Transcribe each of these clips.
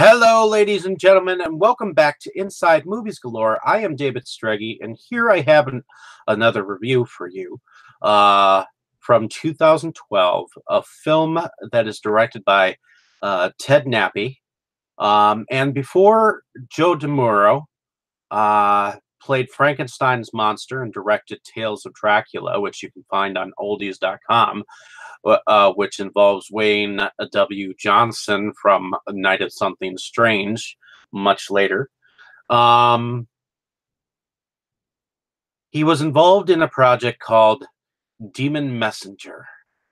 Hello, ladies and gentlemen, and welcome back to Inside Movies Galore. I am David Streggy, and here I have another review for you from 2012, a film that is directed by Ted Nappi. And before Joe DeMuro played Frankenstein's monster and directed Tales of Dracula, which you can find on oldies.com, which involves Wayne W. Johnson from Night of Something Strange much later. He was involved in a project called Demon Messenger,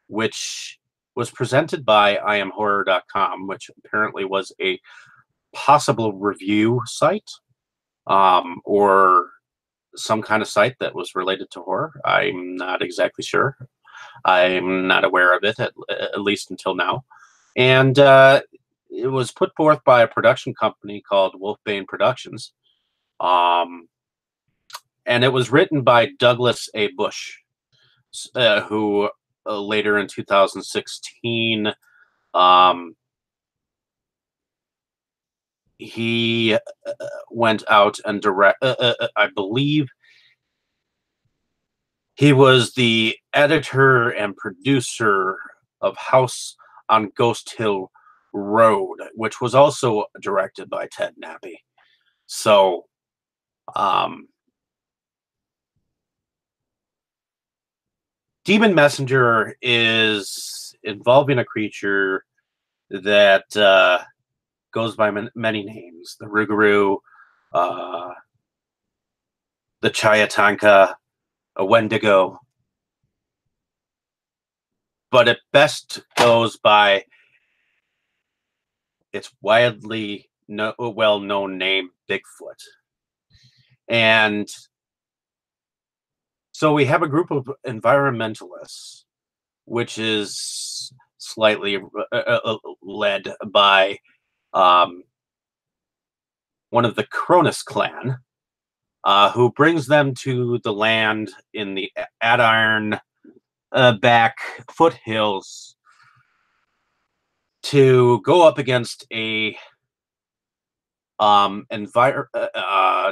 which was presented by IamHorror.com, which apparently was a possible review site, or some kind of site that was related to horror. I'm not exactly sure. I'm not aware of it, at least until now. And it was put forth by a production company called Wolfbane Productions. And it was written by Douglas A. Bush, who later in 2016, he went out and I believe he was the editor and producer of House on Ghost Hill Road, which was also directed by Ted Nappi. So, Demon Messenger is involving a creature that goes by many names: the Rougarou, the Chayatanka, a Wendigo, but it best goes by its widely well-known name, Bigfoot. And so we have a group of environmentalists, which is slightly led by one of the Cronus clan, who brings them to the land in the Adiron back foothills to go up against a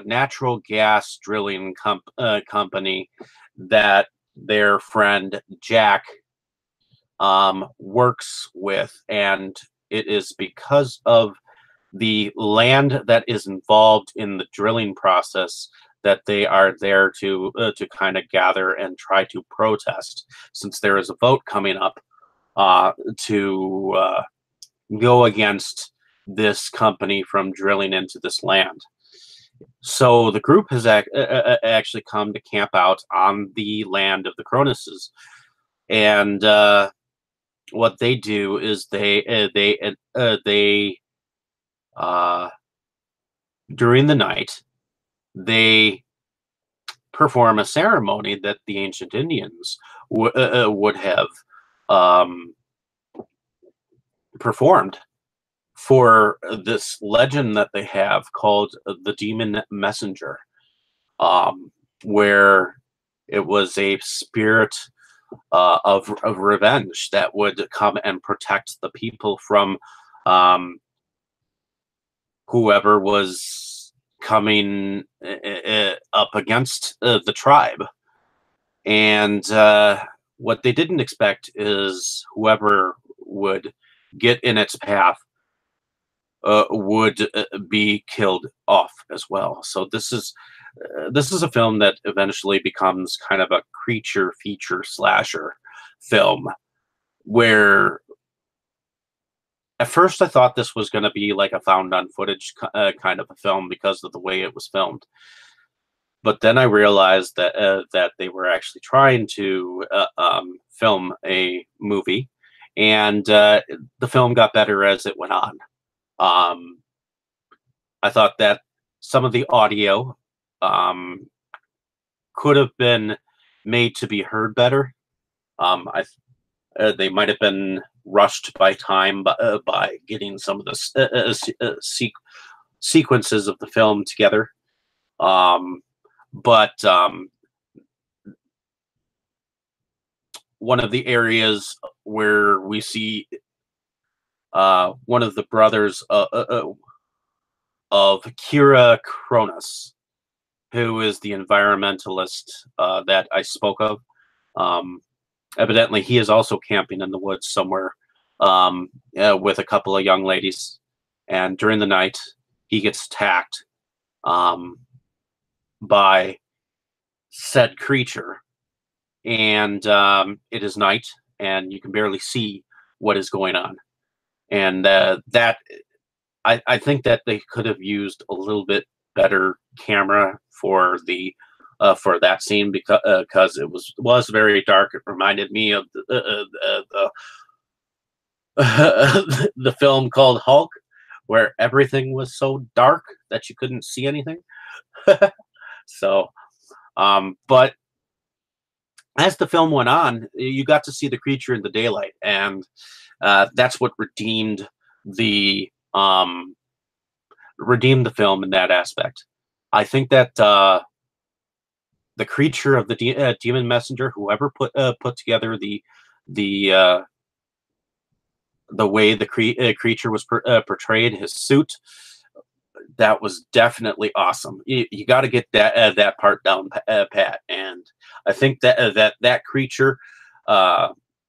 natural gas drilling company that their friend Jack works with. And it is because of the land that is involved in the drilling process that they are there to kind of gather and try to protest, since there is a vote coming up to go against this company from drilling into this land. So the group has actually come to camp out on the land of the Cronuses, and what they do is they during the night they perform a ceremony that the ancient Indians would have performed for this legend that they have called the Demon Messenger, where it was a spirit of revenge that would come and protect the people from whoever was coming up against the tribe. And what they didn't expect is whoever would get in its path would be killed off as well. So this is a film that eventually becomes kind of a creature feature slasher film, where at first I thought this was going to be like a found on footage kind of a film because of the way it was filmed. But then I realized that they were actually trying to film a movie, and the film got better as it went on. I thought that some of the audio could have been made to be heard better. They might have been rushed by time by getting some of the sequences of the film together. But one of the areas where we see one of the brothers of Kira Kronos, who is the environmentalist that I spoke of. Um, Evidently, he is also camping in the woods somewhere with a couple of young ladies. And during the night, he gets attacked um, by said creature. And it is night, and you can barely see what is going on. And that I think that they could have used a little bit better camera for that scene because it was very dark. It reminded me of the film called Hulk, where everything was so dark that you couldn't see anything. So, but as the film went on, you got to see the creature in the daylight, and that's what the um, redeemed the film in that aspect. I think that the creature of the demon messenger, whoever put together the uh, the way the creature was portrayed, his suit, that was definitely awesome. You got to get that part down pat, and I think that that creature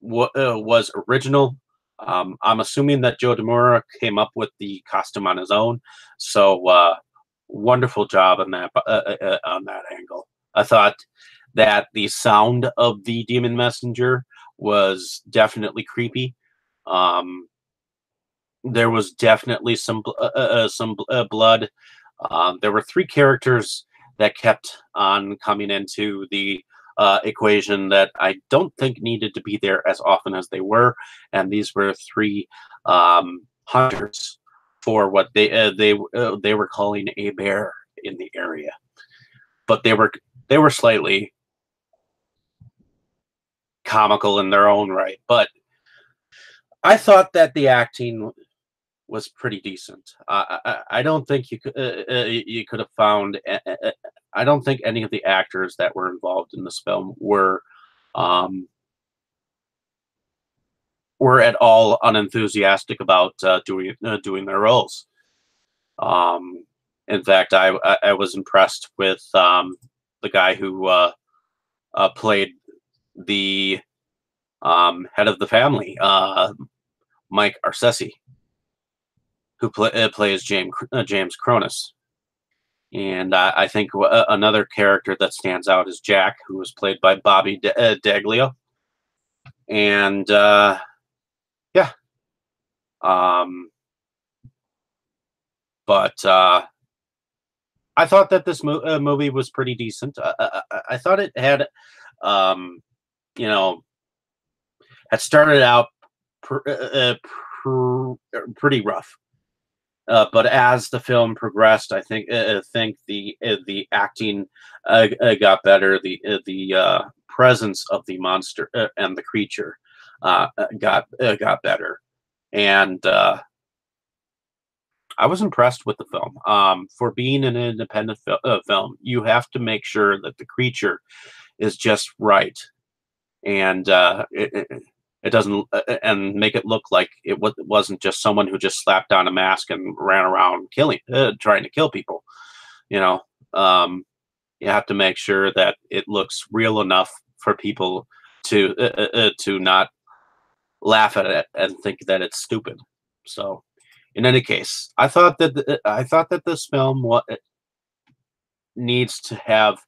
was original. I'm assuming that Joe Demura came up with the costume on his own, so wonderful job on that angle. I thought that the sound of the demon messenger was definitely creepy. Um, there was definitely some blood. There were three characters that kept on coming into the equation that I don't think needed to be there as often as they were, and these were three hunters for what they were calling a bear in the area, but they were slightly comical in their own right. But I thought that the acting was pretty decent. I don't think you could have found. I don't think any of the actors that were involved in this film um, were at all unenthusiastic about doing their roles. Um, in fact, I was impressed with the guy who played the head of the family, Mike Arcesi, who plays James Cronus. And I think another character that stands out is Jack, who was played by Bobby Daglio. And yeah, um, but I thought that this movie was pretty decent. I thought it had, um, you know, had started out pretty rough. But as the film progressed, I think the acting got better. The presence of the monster and the creature got better, and I was impressed with the film. For being an independent film, you have to make sure that the creature is just right, and it doesn't and make it look like wasn't just someone who just slapped on a mask and ran around trying to kill people. You know, um, you have to make sure that it looks real enough for people to not laugh at it and think that it's stupid. So, in any case, I thought that this film needs to have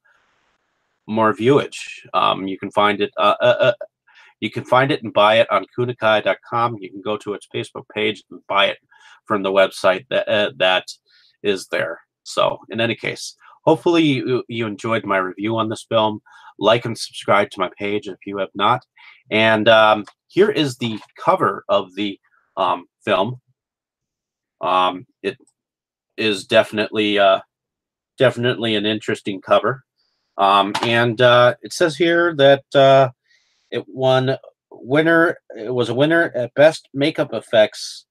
more viewage. You can find it and buy it on kunikai.com. You can go to its Facebook page and buy it from the website that is there. So, in any case, hopefully you enjoyed my review on this film. Like and subscribe to my page if you have not. And here is the cover of the film. It is definitely an interesting cover. And it says here that it was a winner at Best Makeup Effects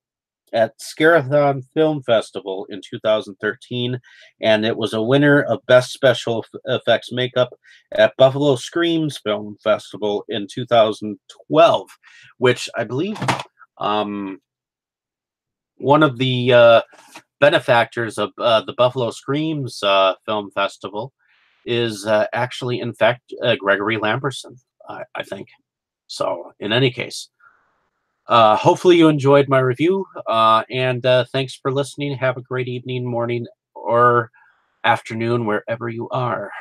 at Scarathon Film Festival in 2013, and it was a winner of Best Special Effects Makeup at Buffalo Screams Film Festival in 2012, which I believe one of the benefactors of the Buffalo Screams Film Festival is actually, in fact, Gregory Lamberson, I think. So, in any case, hopefully you enjoyed my review, and thanks for listening. Have a great evening, morning, or afternoon, wherever you are.